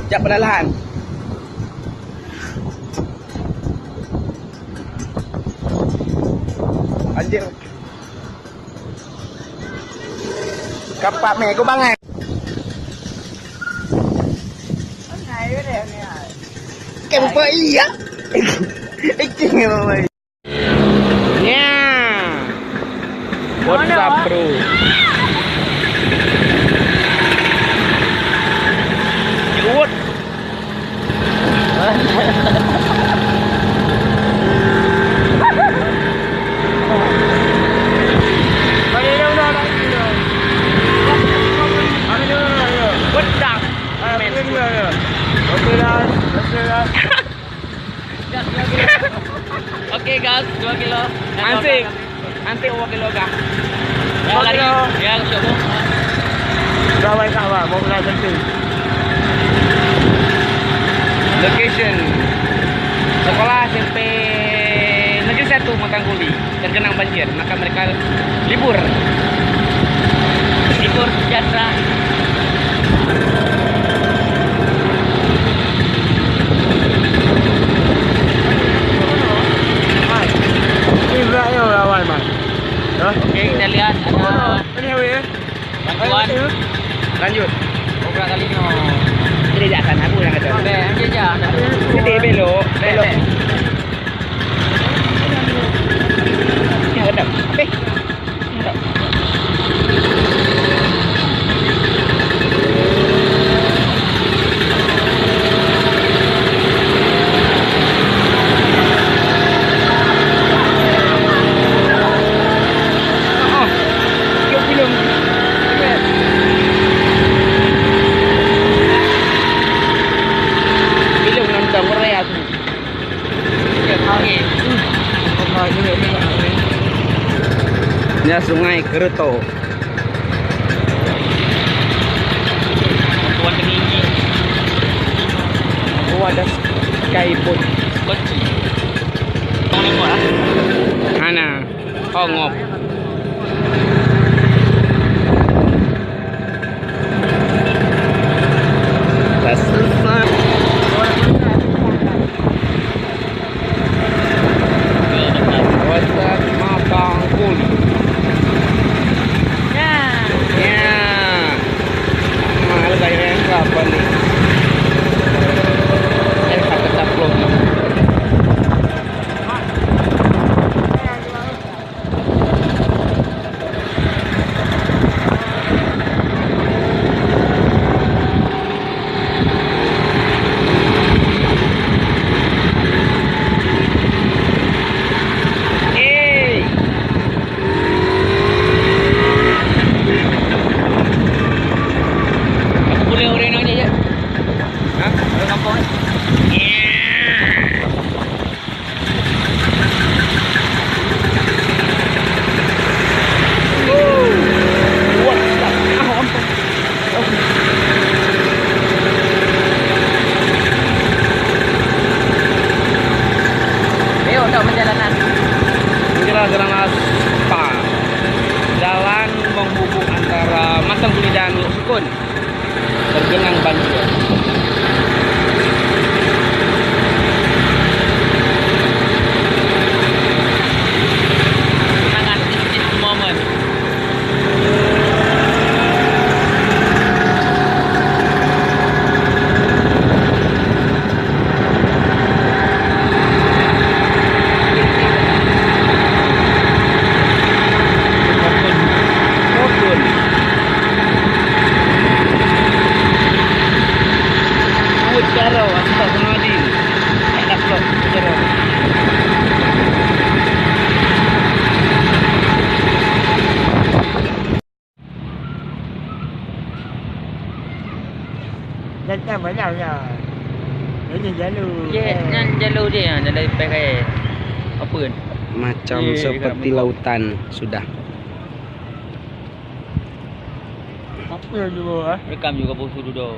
Sekejap perlahan. Anjir. Kapak mẹ của băng này. Cái một cái gì á. Ít chừng mà mày. Nha. What's up bro? What? Oke guys, 2 kilo. Antik 2 kilo kah? Ya lari. Ya coba. Berapa kawan? Mau kena penting. Location sekolah SMP Negeri 1 Matangguli tergenang banjir, maka mereka libur sejahtera. Oke, kita lihat ada bantuan. Lanjut. Berapa kalinya? Ini di sana aku yang ada. Oke, ambil aja. Ini belok. Ini ada. Ini Sungai Keruto. Bantuan peninggi. Oh, ada skyboat. Kunci. Tolong buat ah. Ana, Hongop. Jalan aspal, jalan menghubung antara Matangguli dan Sukun tergenang banjir. Kenangan this moment. Jangan banyaknya. Ini jalur. Yang jalur dia, jalur pakai apa kan? Macam seperti lautan sudah. Rekam juga bos dulu.